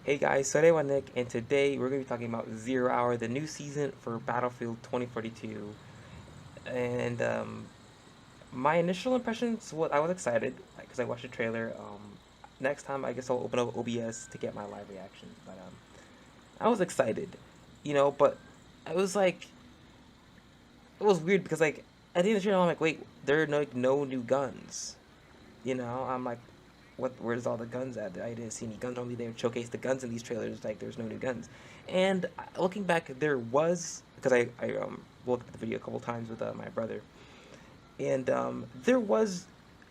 Hey guys, SorehaNick, and today we're going to be talking about Zero Hour, the new season for Battlefield 2042. And my initial impressions, I was excited because I watched the trailer. Next time, I guess I'll open up OBS to get my live reactions. But I was excited, but I was like, it was weird because at the end of the trailer, I'm like, wait, there are no new guns. I'm like, where's all the guns at? I didn't see any guns. Only they would showcase the guns in these trailers. Like, there's no new guns. And looking back, there was, because I looked at the video a couple times with my brother, and there was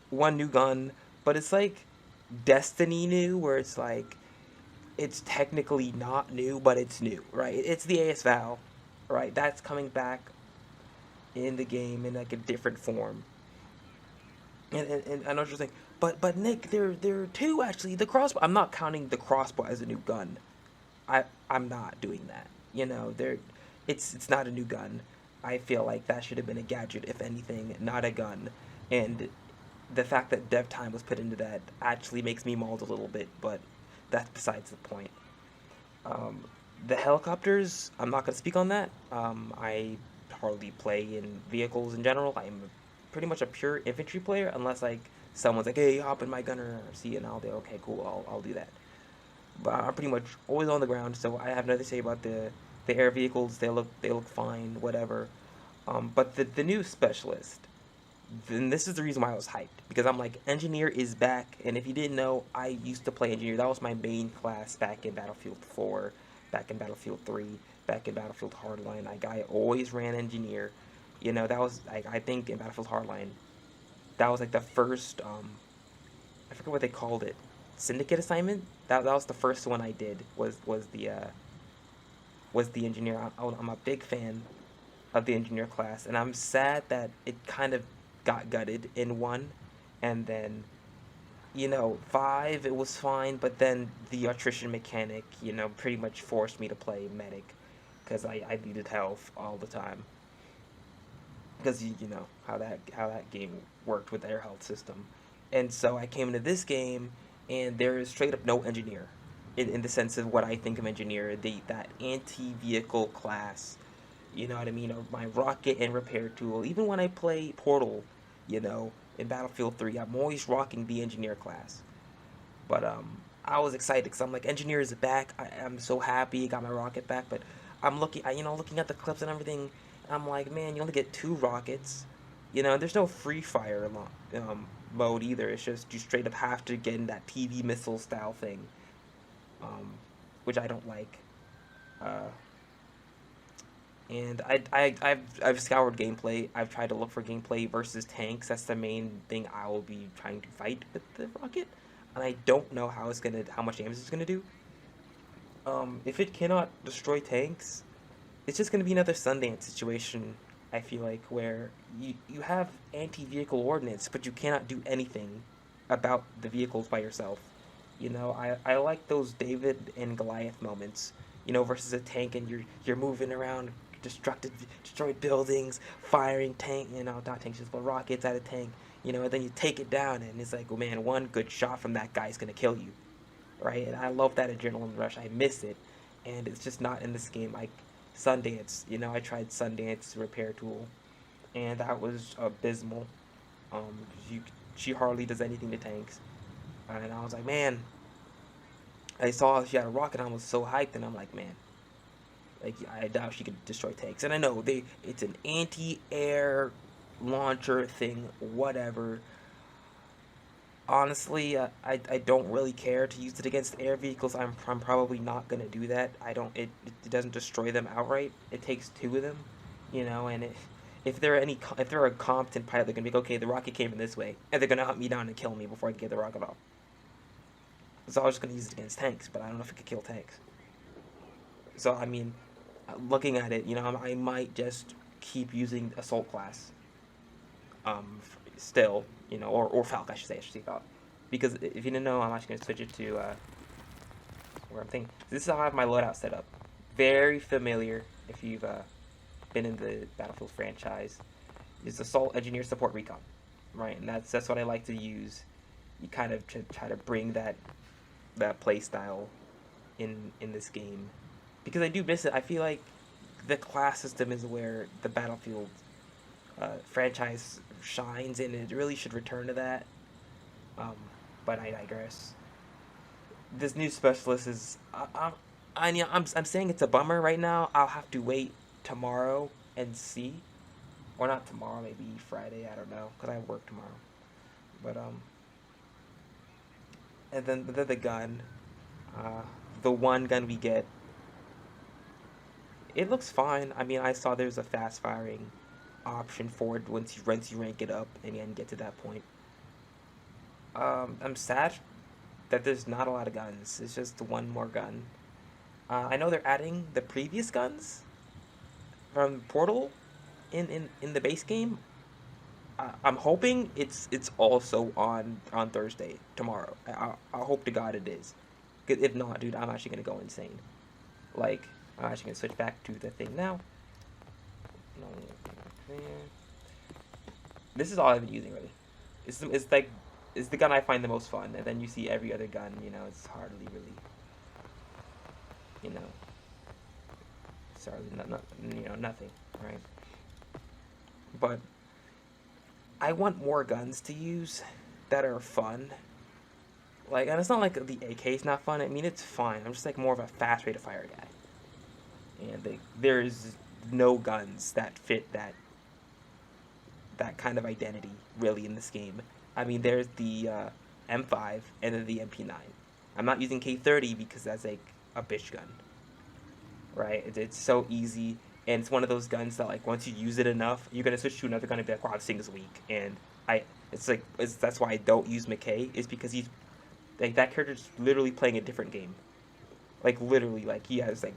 one new gun, but it's like Destiny new, where it's like it's technically not new, but it's new, right? It's the AS Val, right? That's coming back in the game in like a different form. And I know what you're saying, but Nick, there are two actually. The crossbow. I'm not counting the crossbow as a new gun. I'm not doing that. It's not a new gun. I feel like that should have been a gadget, if anything, not a gun. And the fact that dev time was put into that actually makes me mauled a little bit, but that's besides the point. Um, the helicopters, I'm not going to speak on that. I hardly play in vehicles in general. I'm pretty much a pure infantry player, unless like someone's like, "Hey, hop in my gunner," or see, and I'll be okay, cool, I'll do that. But I'm pretty much always on the ground, so I have nothing to say about the air vehicles. They look fine, whatever. But the new specialist, then this is the reason why I was hyped, because I'm like, engineer is back, and if you didn't know, I used to play engineer. That was my main class back in Battlefield 4, back in Battlefield 3, back in Battlefield Hardline. I always ran engineer. That was like, I think in Battlefield Hardline, that was like the first I forget what they called it, syndicate assignment. That was the first one I did, was the engineer. I'm a big fan of the engineer class, and I'm sad that it kind of got gutted in one, and then 5 it was fine, but then the attrition mechanic pretty much forced me to play medic because I needed health all the time, because you know how that game worked with their health system. And so I came into this game, and there is straight up no engineer, in the sense of what I think of engineer, that anti-vehicle class. You know what I mean? Or my rocket and repair tool. Even when I play Portal, in Battlefield 3, I'm always rocking the engineer class. But I was excited because I'm like, engineer is back. I'm so happy, got my rocket back. But I'm looking at the clips and everything. I'm like, man, you only get 2 rockets. There's no free fire mode either. It's just you straight up have to get in that TV missile style thing, um, which I don't like. Uh, and I've scoured gameplay. I've tried to look for gameplay versus tanks. That's the main thing I will be trying to fight with the rocket, and I don't know how much damage it's gonna do. If it cannot destroy tanks, it's just gonna be another Sundance situation. I feel like, where you have anti-vehicle ordnance, but you cannot do anything about the vehicles by yourself. I like those David and Goliath moments. Versus a tank, and you're moving around, destroyed buildings, firing tank, not tanks, just but rockets at a tank. And then you take it down, and it's like, oh man, one good shot from that guy is gonna kill you, right? And I love that adrenaline rush. I miss it, and it's just not in this game. Like Sundance, I tried Sundance repair tool, and that was abysmal. You, she hardly does anything to tanks, and I was like, man. I saw she had a rocket, and I was so hyped, and I'm like, man, like I doubt she could destroy tanks. And I know it's an anti-air launcher thing, whatever. Honestly, I don't really care to use it against air vehicles. I'm probably not gonna do that. I don't. It doesn't destroy them outright. It takes 2 of them, and if they're a competent pilot, they're gonna be like, okay, the rocket came in this way, and they're gonna hunt me down and kill me before I can get the rocket off. So I was just gonna use it against tanks, but I don't know if it could kill tanks. So I mean, looking at it, I might just keep using assault class. Still, or Falc, I should say Falc, because if you didn't know, I'm actually gonna switch it to where I'm thinking. This is how I have my loadout set up. Very familiar if you've been in the Battlefield franchise. It's assault, engineer, support, recon, right? And that's what I like to use. You kind of try to bring that play style in this game, because I do miss it. I feel like the class system is where the Battlefield franchise shines, and it really should return to that. Um, but I digress. This new specialist is I'm saying it's a bummer right now. I'll have to wait tomorrow and see, or not tomorrow, maybe Friday. I don't know, because I work tomorrow. But and then the gun, uh, the one gun we get, it looks fine. I mean, I saw there's a fast firing option for it once you rank it up and get to that point. I'm sad that there's not a lot of guns. It's just one more gun. I know they're adding the previous guns from Portal in the base game. I'm hoping it's also on Thursday tomorrow. I hope to God it is. 'Cause if not, dude, I'm actually gonna go insane. Like, I'm actually gonna switch back to the thing now. No, this is all I've been using really. It's like it's the gun I find the most fun, and then you see every other gun. It's hardly really, you know, it's hardly nothing, right? But I want more guns to use that are fun. Like, and it's not like the AK's not fun. I mean, it's fine. I'm just like more of a fast rate of fire guy, and there's no guns that fit that kind of identity really in this game. I mean, there's the M5 and then the MP9. I'm not using K30 because that's like a bitch gun, right? It's so easy, and it's one of those guns that like once you use it enough, you're gonna switch to another gun and be like, wow, this thing is weak. And that's why I don't use McKay, is because he's like, that character's literally playing a different game. Like, literally, like, he has like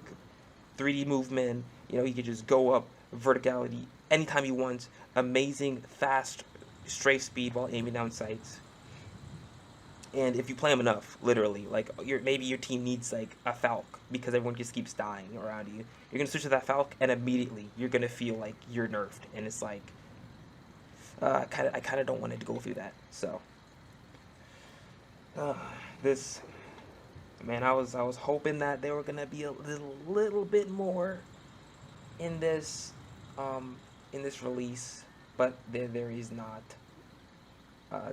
3D movement. He can just go up verticality anytime he wants. Amazing fast strafe speed while aiming down sights. And if you play him enough, literally, like, maybe your team needs like a Falc because everyone just keeps dying around you. You're gonna switch to that Falc, and immediately you're gonna feel like you're nerfed, and it's like, I kind of don't want it to go through that. So, this, man, I was hoping that there were gonna be a little bit more in this release, but there is not.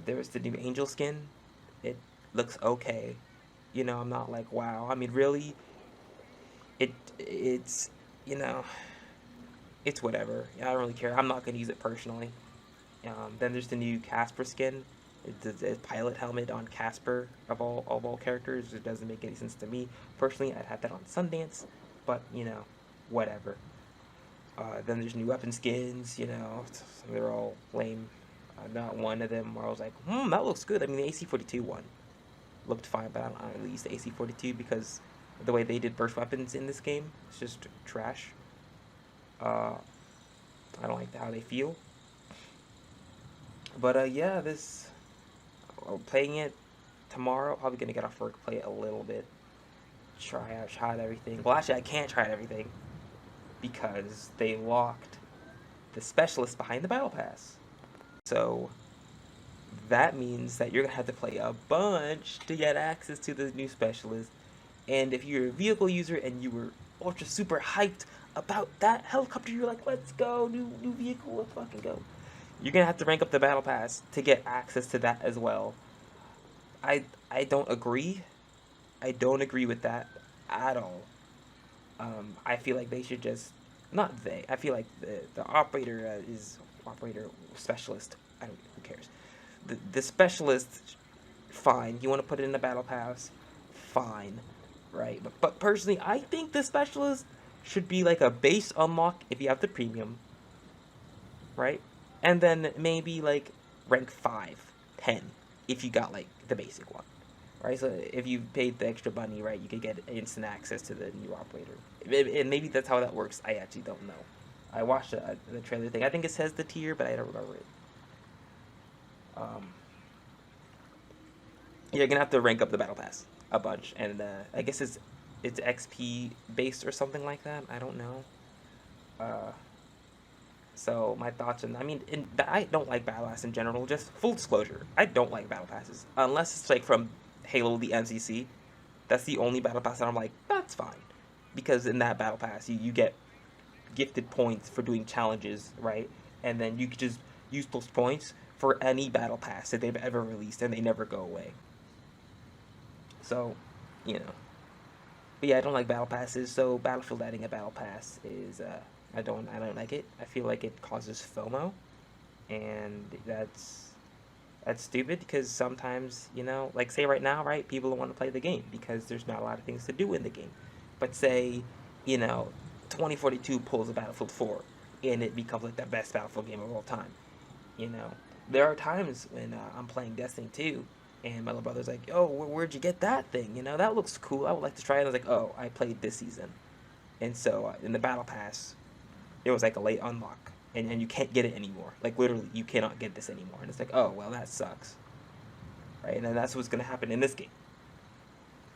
There's the new Angel skin. It looks okay. I'm not like, wow. I mean, really, it's it's whatever. I don't really care. I'm not gonna use it personally. Then there's the new Casper skin. It's a pilot helmet on Casper of all characters. It doesn't make any sense to me personally. I'd have that on Sundance, but whatever. Then there's new weapon skins. They're all lame. Not one of them where I was like, that looks good. I mean, the AC-42 one looked fine, but I don't really use the AC-42 because the way they did burst weapons in this game, it's just trash. I don't like how they feel. But yeah, playing it tomorrow. Probably gonna get off work, play it a little bit, try out everything. Well, actually, I can't try out everything because they locked the specialist behind the battle pass. So that means that you're gonna have to play a bunch to get access to the new specialist. And if you're a vehicle user and you were ultra super hyped about that helicopter, you're like, let's go, new vehicle, let's fucking go. You're gonna have to rank up the battle pass to get access to that as well. I don't agree. I don't agree with that at all. I feel like they should just, not they. I feel like the operator is operator specialist. I don't. Who cares? The specialist, fine. You want to put it in the battle pass, fine, right? But personally, I think the specialist should be like a base unlock if you have the premium, right? And then maybe like rank 5, 10 if you got like the basic one, right? So if you paid the extra money, right, you could get instant access to the new operator. And maybe that's how that works. I actually don't know. I watched the trailer thing. I think it says the tier, but I don't remember it. You're gonna have to rank up the battle pass a bunch, and I guess it's XP based or something like that. I don't know. So my thoughts on, I mean, I don't like battle pass in general. Just full disclosure, I don't like battle passes unless it's like from Halo the MCC. That's the only battle pass that I'm like, that's fine. Because in that battle pass, you get gifted points for doing challenges, right? And then you could just use those points for any battle pass that they've ever released, and they never go away. So, you know. But yeah, I don't like battle passes. So Battlefield adding a battle pass is I don't like it. I feel like it causes FOMO, and that's stupid because sometimes, like say right now, right, people don't want to play the game because there's not a lot of things to do in the game. But say, you know, 2042 pulls a Battlefield 4 and it becomes like the best Battlefield game of all time. You know, there are times when I'm playing Destiny 2 and my little brother's like, "Oh, where'd you get that thing? That looks cool. I would like to try it." And I was like, "Oh, I played this season." And so in the Battle Pass, it was like a late unlock, and you can't get it anymore. Like literally, you cannot get this anymore. And it's like, oh well, that sucks, right? And then that's what's gonna happen in this game.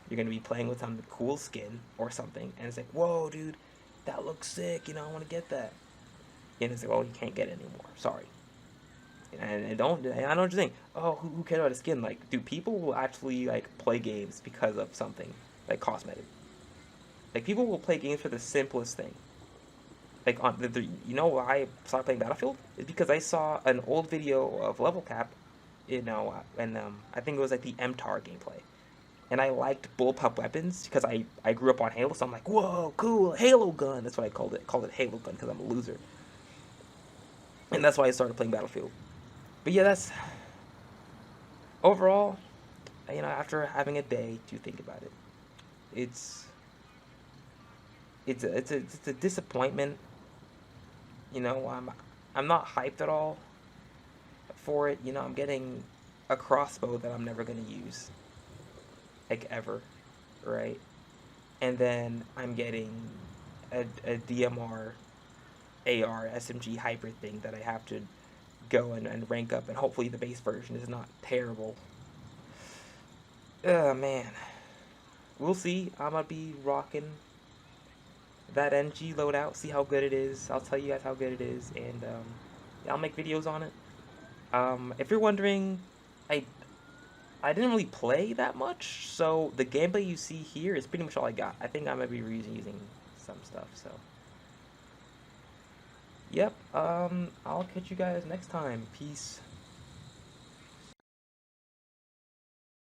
You're gonna be playing with some cool skin or something, and it's like, whoa, dude, that looks sick. I want to get that. And it's like, oh, you can't get it anymore. Sorry. And I know what you're saying. Oh, who cares about a skin? Like, do people will actually like play games because of something like cosmetic? Like, people will play games for the simplest thing. Like on why I started playing Battlefield is because I saw an old video of level cap, and I think it was like the MTAR gameplay, and I liked bullpup weapons because I grew up on Halo, so I'm like, whoa, cool, Halo gun. That's what I called it Halo gun because I'm a loser, and that's why I started playing Battlefield. But yeah, that's overall, after having a day to think about it, it's it's a disappointment. I'm not hyped at all for it. I'm getting a crossbow that I'm never gonna use, like ever, right? And then I'm getting a DMR AR SMG hybrid thing that I have to go and rank up, and hopefully the base version is not terrible. Oh man, we'll see. I'm gonna be rocking that NG loadout, see how good it is. I'll tell you guys how good it is, and yeah, I'll make videos on it. If you're wondering, I I didn't really play that much, so the gameplay you see here is pretty much all I got. I think I might be reusing some stuff, so yep. I'll catch you guys next time. Peace.